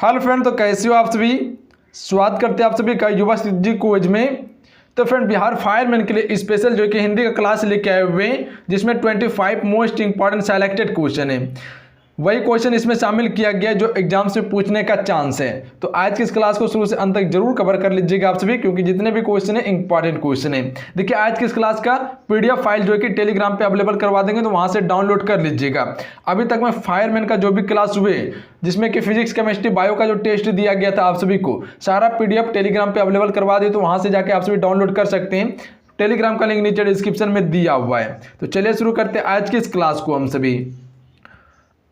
Hello friend, तो कैसे हो आप सभी। स्वागत करते हैं आप सभी का युवा सिद्धि क्विज में। तो फ्रेंड, बिहार फायरमैन के लिए स्पेशल जो कि हिंदी का क्लास लेके आए हुए हैं, जिसमें 25 मोस्ट इंपॉर्टेंट सेलेक्टेड क्वेश्चन है। वही क्वेश्चन इसमें शामिल किया गया जो एग्जाम से पूछने का चांस है। तो आज की इस क्लास को शुरू से अंत तक जरूर कवर कर लीजिएगा आप सभी, क्योंकि जितने भी क्वेश्चन है इंपॉर्टेंट क्वेश्चन है। देखिए, आज की इस क्लास का पीडीएफ फाइल जो है कि टेलीग्राम पे अवेलेबल करवा देंगे, तो वहां से डाउनलोड कर लीजिएगा। अभी तक मैं फायरमैन का जो भी क्लास हुए, जिसमें कि फिजिक्स, केमिस्ट्री, बायो का जो टेस्ट दिया गया था आप सभी को, सारा पीडीएफ टेलीग्राम पे अवेलेबल करवा दिए, तो वहां से जाके आप सभी डाउनलोड कर सकते हैं। टेलीग्राम का लिंक नीचे डिस्क्रिप्शन में दिया हुआ है। तो चलिए शुरू करते हैं आज की इस क्लास को हम सभी।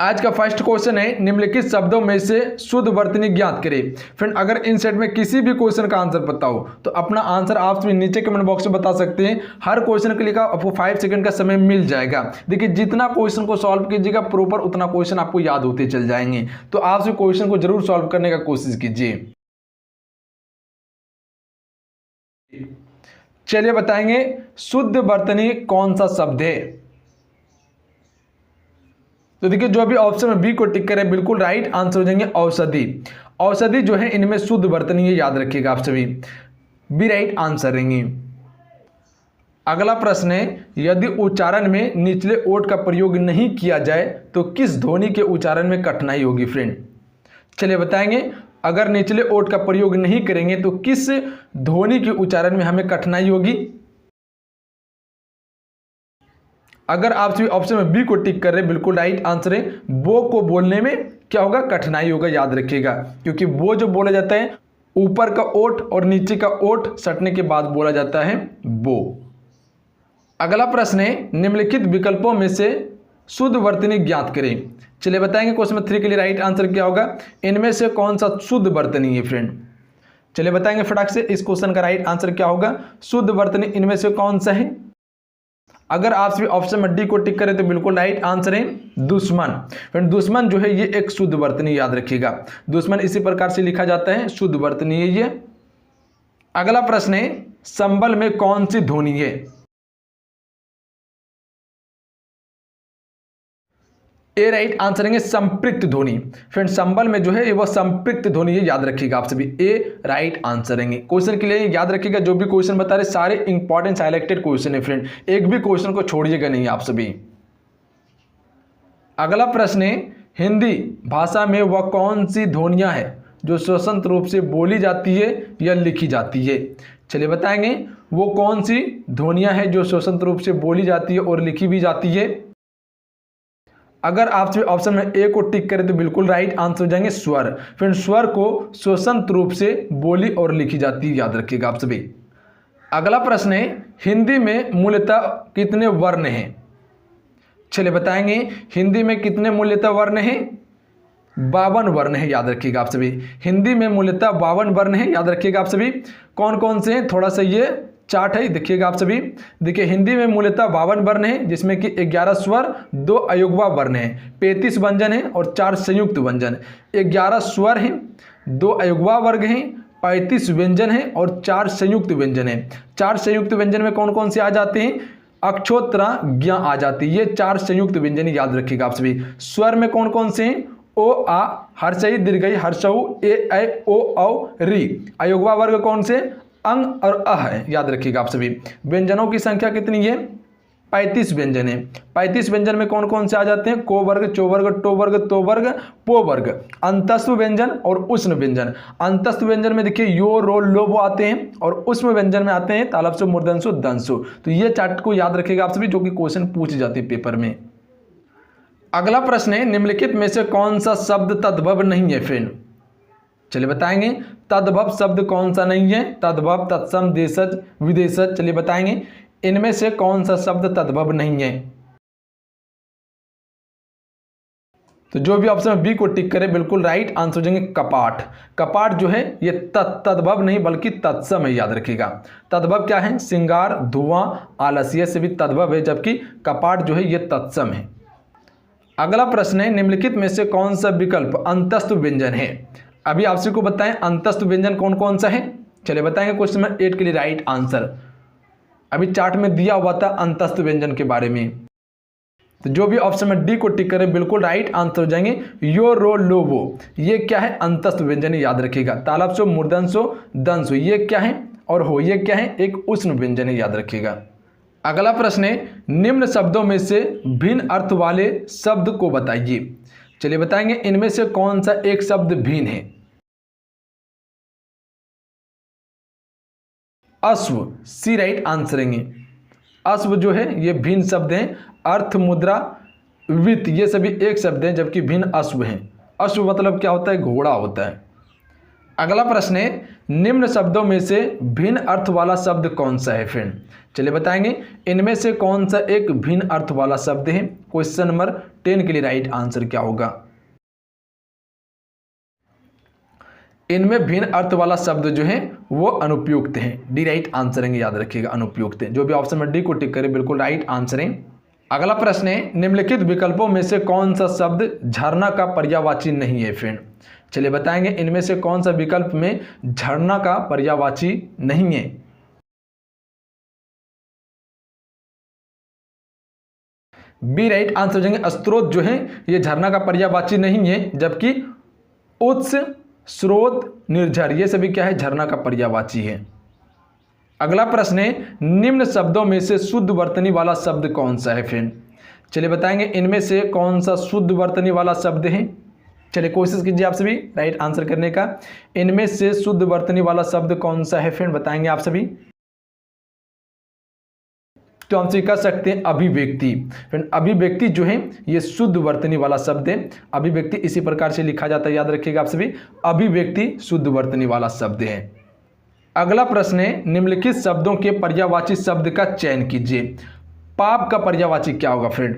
आज का फर्स्ट क्वेश्चन है, निम्नलिखित शब्दों में से शुद्ध वर्तनी ज्ञात करें। फ्रेंड, अगर इन सेट में किसी भी क्वेश्चन का आंसर पता हो तो अपना आंसर आप सभी नीचे कमेंट बॉक्स में बता सकते हैं। हर क्वेश्चन के लिए आपको 5 सेकंड का समय मिल जाएगा। देखिए, जितना क्वेश्चन को सॉल्व कीजिएगा प्रॉपर, उतना क्वेश्चन आपको याद होते चल जाएंगे। तो आप सभी क्वेश्चन को जरूर सॉल्व करने का कोशिश कीजिए। चलिए बताएंगे, शुद्ध वर्तनी कौन सा शब्द है। तो देखिए, जो भी ऑप्शन में बी को टिक करें बिल्कुल राइट आंसर हो जाएंगे औषधि। औषधि जो है इनमें शुद्ध वर्तनी है, याद रखिएगा आप सभी, बी राइट आंसर रहेंगे। अगला प्रश्न है, यदि उच्चारण में निचले ओठ का प्रयोग नहीं किया जाए तो किस ध्वनि के उच्चारण में कठिनाई होगी। फ्रेंड, चलिए बताएंगे, अगर निचले ओठ का प्रयोग नहीं करेंगे तो किस ध्वनि के उच्चारण में हमें कठिनाई होगी। अगर आप सभी ऑप्शन में बी को टिक कर रहे हैं बिल्कुल राइट आंसर है। बो को बोलने में क्या होगा, कठिनाई होगा, याद रखिएगा, क्योंकि वो जो बोला जाता है ऊपर का ओठ और नीचे का ओठ सटने के बाद बोला जाता है बो। अगला प्रश्न है, निम्नलिखित विकल्पों में से शुद्ध वर्तनी ज्ञात करें। चलिए बताएंगे क्वेश्चन नंबर 3 के लिए राइट आंसर क्या होगा, इनमें से कौन सा शुद्ध वर्तनी है। फ्रेंड, चलिए बताएंगे फटाक से इस क्वेश्चन का राइट आंसर क्या होगा। शुद्ध वर्तनी इनमें से कौन सा है। अगर आप सभी ऑप्शन में डी को टिक करें तो बिल्कुल राइट आंसर है दुश्मन। फ्रेंड, दुश्मन जो है ये एक शुद्ध वर्तनी, याद रखिएगा। दुश्मन इसी प्रकार से लिखा जाता है, शुद्ध वर्तनी है ये। अगला प्रश्न है, संबल में कौन सी ध्वनि है। ए राइट आंसर है संपृक्त ध्वनि। फ्रेंड, संबल में जो है वो संपृक्त ध्वनि है, याद रखिएगा आप सभी, ए राइट आंसर है। क्वेश्चन के लिए याद रखिएगा, जो भी क्वेश्चन बता रहे सारे इंपॉर्टेंट सिलेक्टेड क्वेश्चन है। फ्रेंड, एक भी क्वेश्चन को छोड़िएगा नहीं आप सभी। अगला प्रश्न है, हिंदी भाषा में वह कौन सी ध्वनियां है जो स्वतंत्र रूप से बोली जाती है या लिखी जाती है। चलिए बताएंगे, वो कौन सी ध्वनियां हैं जो स्वतंत्र रूप से बोली जाती है और लिखी भी जाती है। अगर आप सभी ऑप्शन में ए को टिक करें तो बिल्कुल राइट आंसर हो जाएंगे स्वर। फ्रेंड, स्वर को स्वतंत्र रूप से बोली और लिखी जाती है, याद रखिएगा आप सभी। अगला प्रश्न है, हिंदी में मूलतः कितने वर्ण हैं। चलिए बताएंगे, हिंदी में कितने मूलतः वर्ण हैं। 52 वर्ण है, याद रखिएगा आप सभी। हिंदी में मूलतः 52 वर्ण है, याद रखिएगा आप सभी। कौन कौन से हैं, थोड़ा सा ये चार्ट है, देखिएगा आप सभी। देखिए, हिंदी में मूलतः 52 वर्ण है, जिसमें कि 11 स्वर, 2 अयुग्मा वर्ण है, 35 व्यंजन है और 4 संयुक्त व्यंजन। 11 स्वर हैं, 2 अयुग्मा वर्ग हैं, 35 व्यंजन है और 4 संयुक्त व्यंजन है। 4 संयुक्त व्यंजन में कौन कौन से आ जाते हैं, अक्षोत्तरा ज्ञा आ जाती है। ये 4 संयुक्त व्यंजन याद रखिएगा आप सभी। स्वर में कौन कौन से हैं, ओ आ, हर्षई, दीर्घई, हर्षऊ, ए ऐ, ओ औ, री। अयुग्मा वर्ग कौन से, अंग और अ है, याद रखिएगा आप सभी। व्यंजनों की संख्या कितनी है, 35 व्यंजन है। 35 व्यंजन में कौन कौन से आ जाते हैं, को वर्ग, चो वर्ग, टो वर्ग, तो वर्ग, पो वर्ग। अंतस्थ व्यंजन और उष्ण व्यंजन। अंतस्थ व्यंजन में देखिए यो, रो, लो, वो आते हैं, और उष्ण व्यंजन में आते हैं तालव्य, मूर्धन्य, दंशु। तो ये चार्ट को याद रखिएगा आप सभी, जो कि क्वेश्चन पूछ जाते हैं पेपर में। अगला प्रश्न है, निम्नलिखित में से कौन सा शब्द तद्भव नहीं है। फ्रेंड, चलिए बताएंगे, तद्भव शब्द कौन सा नहीं है। तद्भव, तत्सम, देशज, विदेशज। चलिए बताएंगे, इनमें से कौन सा शब्द तद्भव नहीं है। तो जो भी ऑप्शन बी को टिक करे बिल्कुल राइट आंसर हो जाएंगे कपाट। कपाट जो है ये तद्भव नहीं बल्कि तत्सम है, याद रखिएगा। तद्भव क्या है, श्रृंगार, धुआं, आलस्य से भी तद्भव है, जबकि कपाट जो है ये तत्सम है। अगला प्रश्न है, निम्नलिखित में से कौन सा विकल्प अंतस्थ व्यंजन है। अभी आप सभी को बताएं अंतस्थ व्यंजन कौन कौन सा है। चलिए बताएंगे क्वेश्चन नंबर 8 के लिए राइट आंसर। अभी चार्ट में दिया हुआ था अंतस्थ व्यंजन के बारे में। तो जो भी ऑप्शन में डी को टिक करें बिल्कुल राइट आंसर हो जाएंगे। यो रो लो वो, ये क्या है? अंतस्थ व्यंजन, याद रखिएगा। तालब्सो, मूर्धन्यो, दंसो, ये क्या है? और हो, ये क्या है? एक उष्ण व्यंजन है, याद रखिएगा। अगला प्रश्न है, निम्न शब्दों में से भिन्न अर्थ वाले शब्द को बताइए। चलिए बताएंगे, इनमें से कौन सा एक शब्द भिन्न है? अश्व, सी राइट आंसर है। अश्व जो है ये भिन्न शब्द हैं। अर्थ, मुद्रा, वित्त, ये सभी एक शब्द हैं, जबकि भिन्न अश्व हैं। अश्व मतलब क्या होता है? घोड़ा होता है। अगला प्रश्न है, निम्न शब्दों में से भिन्न अर्थ वाला शब्द कौन सा है फ्रेंड? चलिए बताएंगे, इनमें से कौन सा एक भिन्न अर्थ वाला शब्द है? क्वेश्चन नंबर 10 के लिए राइट आंसर क्या होगा? इनमें भिन्न अर्थ वाला शब्द जो है वो अनुपयुक्त है। डी राइट आंसर है, याद रखिएगा, अनुपयुक्त है। जो भी ऑप्शन में डी को टिक करे बिल्कुल राइट आंसर है। अगला प्रश्न है, निम्नलिखित विकल्पों में से कौन सा शब्द झरना का पर्यायवाची नहीं है फ्रेंड? चलिए बताएंगे, इनमें से कौन सा विकल्प में झरना का पर्यायवाची नहीं है? बी राइट आंसर हो जाएंगे। स्रोत जो है ये झरना का पर्यायवाची नहीं है, जबकि उत्स, स्रोत, निर्झर, ये सभी क्या है? झरना का पर्यायवाची है। अगला प्रश्न है, निम्न शब्दों में से शुद्ध वर्तनी वाला शब्द कौन सा है फ्रेंड? चलिए बताएंगे, इनमें से कौन सा शुद्ध वर्तनी वाला शब्द है? चलिए कोशिश कीजिए आप सभी राइट आंसर करने का। इनमें से शुद्ध वर्तनी वाला शब्द कौन सा है फ्रेंड? बताएंगे आप सभी। तो हम कह सकते हैं अभिव्यक्ति। फ्रेंड अभिव्यक्ति जो है ये शुद्ध वर्तनी वाला शब्द है। अभिव्यक्ति इसी प्रकार से लिखा जाता है, याद रखिएगा आप सभी। अभिव्यक्ति शुद्ध वर्तनी वाला शब्द है। अगला प्रश्न है, निम्नलिखित शब्दों के पर्यायवाची शब्द का चयन कीजिए। पाप का पर्यायवाची क्या होगा फ्रेंड?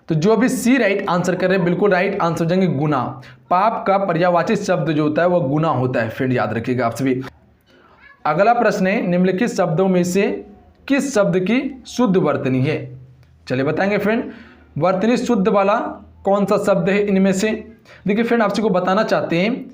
तो जो भी सी राइट आंसर कर रहे हैं बिल्कुल राइट आंसर हो जाएंगे गुना। पाप का पर्यायवाची शब्द जो होता है वह गुना होता है फ्रेंड, याद रखिएगा आप सभी। अगला प्रश्न है, निम्नलिखित शब्दों में से किस शब्द की शुद्ध वर्तनी है? चलिए बताएंगे फ्रेंड, वर्तनी शुद्ध वाला कौन सा शब्द है इनमें से? देखिए फ्रेंड आपसे को बताना चाहते हैं,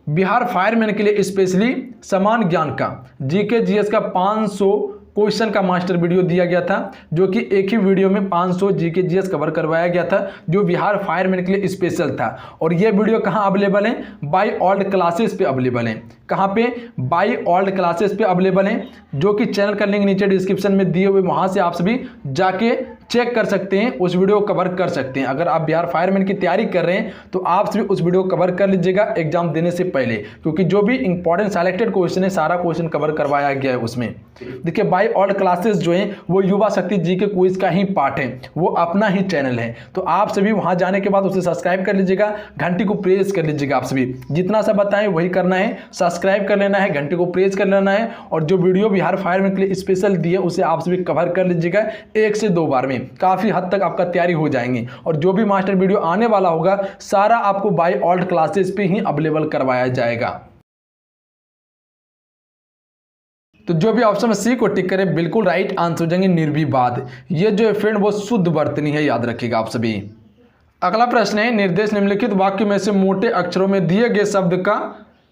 बिहार फायरमैन के लिए स्पेशली समान ज्ञान का जीके जीएस का 500 क्वेश्चन का मास्टर वीडियो दिया गया था, जो कि एक ही वीडियो में 500 जीके जीएस कवर करवाया गया था, जो बिहार फायरमैन के लिए स्पेशल था। और ये वीडियो कहाँ अवेलेबल है? बाय ओल्ड क्लासेस पे अवेलेबल है। कहाँ पे? बाय ओल्ड क्लासेस पे अवेलेबल है, जो कि चैनल का लिंक नीचे डिस्क्रिप्शन में दिए हुए, वहाँ से आप सभी जाके चेक कर सकते हैं, उस वीडियो को कवर कर सकते हैं। अगर आप बिहार फायरमैन की तैयारी कर रहे हैं तो आप सभी उस वीडियो को कवर कर लीजिएगा एग्जाम देने से पहले, क्योंकि जो भी इंपॉर्टेंट सेलेक्टेड क्वेश्चन है सारा क्वेश्चन कवर करवाया गया है उसमें। देखिए बाय ओल्ड क्लासेस जो है वो युवा शक्ति जी के क्विज का ही पार्ट है, वो अपना ही चैनल है। तो आप सभी वहां जाने के बाद उसे सब्सक्राइब कर लीजिएगा, घंटी को प्रेस कर लीजिएगा। आप सभी जितना सा बताएं वही करना है, सब्सक्राइब कर लेना है, घंटी को प्रेस कर लेना है, और जो वीडियो बिहार फायरमैन के लिए स्पेशल दिए उसे आप सभी कवर कर लीजिएगा 1 से 2 बार में। काफी हद तक आपका तैयारी हो जाएंगी, और जो भी मास्टर वीडियो आने वाला होगा सारा आपको बाय ओल्ड क्लासेस पे ही अवेलेबल करवाया जाएगा। तो जो भी ऑप्शन में सी को टिक करें बिल्कुल राइट आंसर हो जाएंगे निर्विवाद। ये जो है फ्रेंड वो शुद्ध वर्तनी है, याद रखिएगा आप सभी। अगला प्रश्न है, निर्देश निम्नलिखित वाक्य में से मोटे अक्षरों में दिए गए शब्द का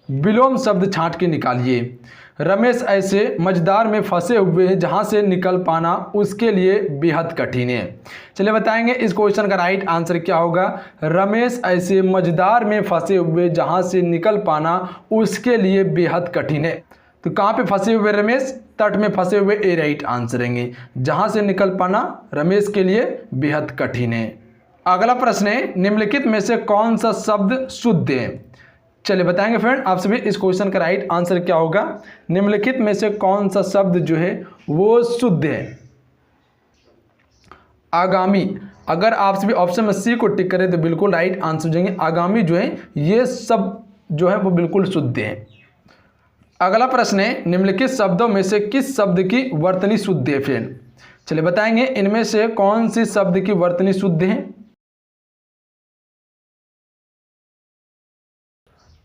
विलोम शब्द छांट के निकालिए। रमेश ऐसे मझदार में फंसे हुए हैं जहां से निकल पाना उसके लिए बेहद कठिन है। चलिए बताएंगे इस क्वेश्चन का राइट आंसर क्या होगा। रमेश ऐसे मझदार में फंसे हुए जहां से निकल पाना उसके लिए बेहद कठिन है। तो कहाँ पे फंसे हुए रमेश? तट में फंसे हुए, ए राइट आंसर है। जहां से निकल पाना रमेश के लिए बेहद कठिन है। अगला प्रश्न है, निम्नलिखित में से कौन सा शब्द शुद्ध है? चलिए बताएंगे फ्रेंड आप सभी इस क्वेश्चन का राइट आंसर क्या होगा। निम्नलिखित में से कौन सा शब्द जो है वो शुद्ध है? आगामी। अगर आप सभी ऑप्शन में सी को टिक करें तो बिल्कुल राइट आंसर हो जाएंगे। आगामी जो है ये सब जो है वो बिल्कुल शुद्ध है। अगला प्रश्न है, निम्नलिखित शब्दों में से किस शब्द की वर्तनी शुद्ध है फ्रेंड? चलिए बताएंगे इनमें से कौन सी शब्द की वर्तनी शुद्ध है?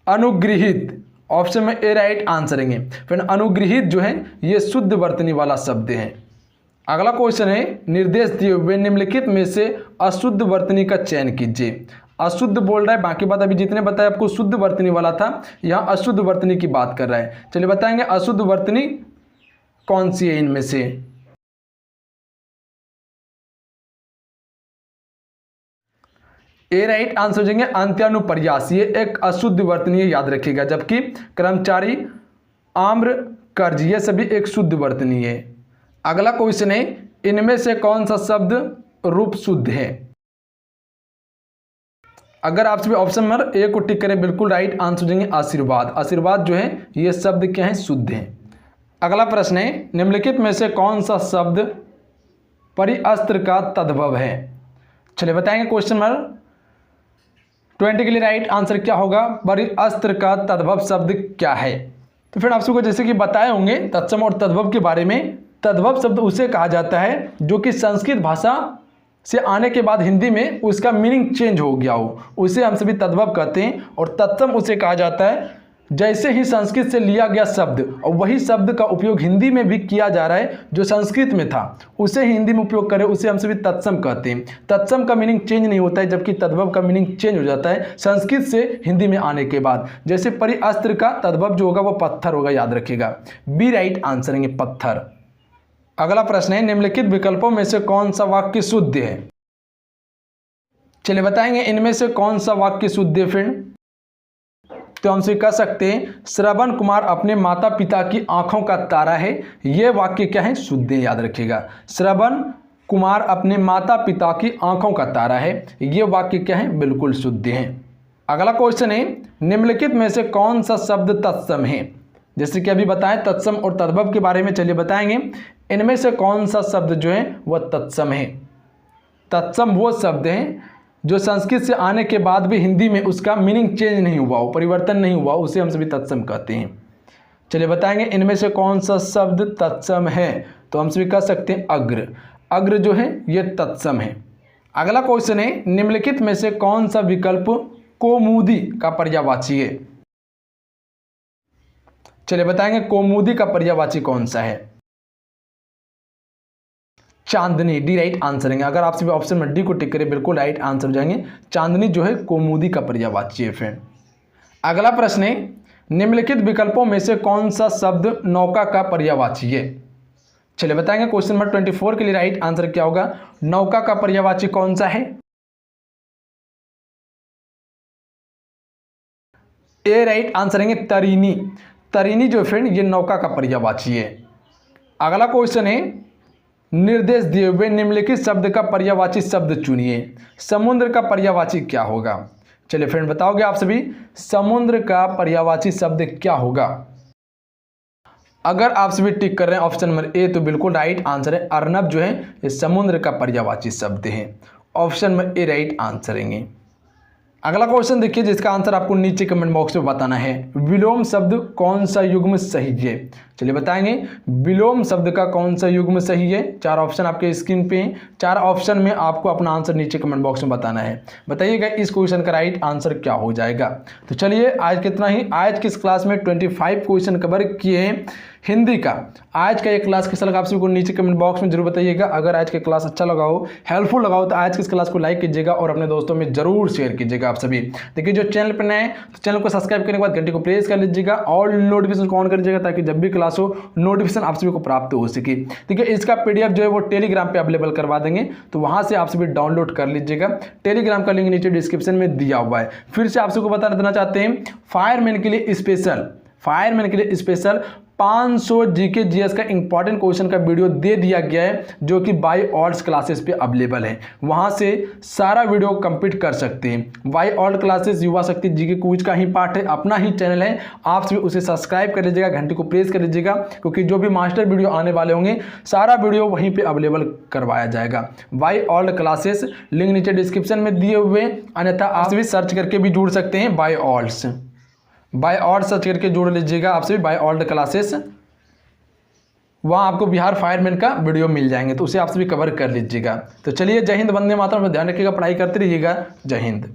अनुगृहित। ऑप्शन में ए राइट आंसर है फ्रेंड। अनुगृहित जो है ये शुद्ध वर्तनी वाला शब्द है। अगला क्वेश्चन है, निर्देश दिए हुए निम्नलिखित में से अशुद्ध वर्तनी का चयन कीजिए। अशुद्ध बोल रहा है, बाकी बात अभी जितने बताया आपको शुद्ध वर्तनी वाला था, यहाँ अशुद्ध वर्तनी की बात कर रहा है। चलिए बताएंगे अशुद्ध वर्तनी कौन सी है इनमें से? ए राइट आंसर हो जाएंगे अंत्यानुप्रयास, ये एक अशुद्ध वर्तनी है, याद रखिएगा। जबकि कर्मचारी, आम्र, कर्ज ये सभी एक शुद्ध वर्तनी है। अगला क्वेश्चन है, इनमें से कौन सा शब्द रूप शुद्ध है? अगर आप सभी ऑप्शन नंबर ए को टिक करें, बिल्कुल राइट आंसर हो जाएंगे आशीर्वाद। आशीर्वाद जो है ये शब्द क्या है? शुद्ध है। अगला प्रश्न है, निम्नलिखित में से कौन सा शब्द परिअस्त्र का तद्भव है? चलिए बताएंगे क्वेश्चन नंबर 20 के लिए राइट आंसर क्या होगा? परिअस्त्र का तद्भव शब्द क्या है? तो फिर आप सबको जैसे कि बताए होंगे तत्सम और तद्भव के बारे में, तद्भव शब्द उसे कहा जाता है जो कि संस्कृत भाषा से आने के बाद हिंदी में उसका मीनिंग चेंज हो गया हो, उसे हम सभी तद्भव कहते हैं। और तत्सम उसे कहा जाता है जैसे ही संस्कृत से लिया गया शब्द और वही शब्द का उपयोग हिंदी में भी किया जा रहा है, जो संस्कृत में था उसे हिंदी में उपयोग करें, उसे हम सभी तत्सम कहते हैं। तत्सम का मीनिंग चेंज नहीं होता है, जबकि तद्भव का मीनिंग चेंज हो जाता है संस्कृत से हिंदी में आने के बाद। जैसे परिअस्त्र का तद्भव जो होगा वो पत्थर होगा, याद रखिएगा। बी राइट आंसर है पत्थर। अगला प्रश्न है, निम्नलिखित विकल्पों में से कौन सा वाक्य शुद्ध है? चलिए बताएंगे इनमें से कौन सा वाक्य शुद्ध है फ्रेंड। तो हमसे कह सकते हैं श्रवण कुमार अपने माता पिता की आंखों का तारा है, यह वाक्य क्या है? शुद्ध है, याद रखिएगा। श्रवण कुमार अपने माता पिता की आंखों का तारा है, यह वाक्य क्या है? बिल्कुल शुद्ध है। अगला क्वेश्चन है, निम्नलिखित में से कौन सा शब्द तत्सम है? जैसे कि अभी बताएं तत्सम और तद्भव के बारे में, चलिए बताएंगे इनमें से कौन सा शब्द जो है वह तत्सम है। तत्सम वो शब्द हैं जो संस्कृत से आने के बाद भी हिंदी में उसका मीनिंग चेंज नहीं हुआ हो, परिवर्तन नहीं हुआ, उसे हम सभी तत्सम कहते हैं। चलिए बताएंगे इनमें से कौन सा शब्द तत्सम है। तो हम सभी कह सकते हैं अग्र। अग्र जो है ये तत्सम है। अगला क्वेश्चन है, निम्नलिखित में से कौन सा विकल्प कौमुदी का पर्यायवाची है? चलिए बताएंगे कौमुदी का पर्यायवाची कौन सा है? चांदनी, डी राइट आंसर है। अगर आप सभी ऑप्शन में डी को टिक करें, बिल्कुल राइट आंसर हो जाएंगे। चांदनी जो है कौमुदी का पर्यायवाची है फ्रेंड। अगला प्रश्न है, निम्नलिखित विकल्पों में से कौन सा शब्द नौका का पर्यायवाची है? चलिए बताएंगे क्वेश्चन नंबर 24 के लिए राइट आंसर क्या होगा? नौका का पर्यायवाची कौन सा है? ए राइट आंसर है तरीनी। तरीनी जो फ्रेंड ये नौका का पर्यायवाची है। अगला क्वेश्चन है, निर्देश दिए हुए निम्नलिखित शब्द का पर्यायवाची शब्द चुनिए। समुद्र का पर्यायवाची क्या होगा? चलिए फ्रेंड बताओगे आप सभी समुद्र का पर्यायवाची शब्द क्या होगा? अगर आप सभी टिक कर रहे हैं ऑप्शन नंबर ए तो बिल्कुल राइट आंसर है। अर्नब जो है ये समुद्र का पर्यायवाची शब्द है। Option number A right answer है। अगला क्वेश्चन देखिए जिसका आंसर आपको नीचे कमेंट बॉक्स में बताना है। विलोम शब्द कौन सा युग्म सही है? चलिए बताएंगे विलोम शब्द का कौन सा युग्म सही है। 4 ऑप्शन आपके स्क्रीन पे हैं। 4 ऑप्शन में आपको अपना आंसर नीचे कमेंट बॉक्स में बताना है। बताइएगा इस क्वेश्चन का राइट आंसर क्या हो जाएगा। तो चलिए आज कितना ही, आज की इस क्लास में 25 क्वेश्चन कवर किए हैं हिंदी का। आज का ये क्लास कैसा लगा आप सभी को नीचे कमेंट बॉक्स में जरूर बताइएगा। अगर आज का क्लास अच्छा लगा हो, हेल्पफुल लगा हो तो आज की इस क्लास को लाइक कीजिएगा और अपने दोस्तों में जरूर शेयर कीजिएगा। आप सभी देखिए जो चैनल पर नए हैं तो चैनल को सब्सक्राइब करने के बाद घंटी को प्रेस कर लीजिएगा और नोटिफिकेशन को ऑन कर दीजिएगा ताकि जब भी क्लास हो नोटिफिकेशन आप सभी को प्राप्त हो सके। ठीक है, इसका पीडीएफ जो है वो टेलीग्राम पे अवेलेबल करवा देंगे, तो वहां से आप सभी डाउनलोड कर लीजिएगा। टेलीग्राम का लिंक नीचे डिस्क्रिप्शन में दिया हुआ है। फिर से आप सबको बता देना चाहते हैं फायरमैन के लिए स्पेशल 500 जीके जीएस का इंपॉर्टेंट क्वेश्चन का वीडियो दे दिया गया है जो कि बाय ऑल्ट्स क्लासेस पे अवेलेबल है। वहां से सारा वीडियो कंप्लीट कर सकते हैं। बाय ऑल्ट क्लासेस युवा शक्ति जीके क्विज का ही पार्ट है, अपना ही चैनल है। आप सभी उसे सब्सक्राइब कर लीजिएगा, घंटी को प्रेस कर लीजिएगा क्योंकि जो भी मास्टर वीडियो आने वाले होंगे सारा वीडियो वहीं पर अवेलेबल करवाया जाएगा। बाय ऑल्ट क्लासेस लिंक नीचे डिस्क्रिप्शन में दिए हुए, अन्यथा आप सभी सर्च करके भी जुड़ सकते हैं। बाय ऑल्ट सर्च करके जोड़ लीजिएगा आप सभी बाय ऑल्ट क्लासेस, वहाँ आपको बिहार फायरमैन का वीडियो मिल जाएंगे तो उसे आप सभी कवर कर लीजिएगा। तो चलिए जय हिंद, वंदे मातरम, ध्यान रखिएगा, पढ़ाई करते रहिएगा। जय हिंद।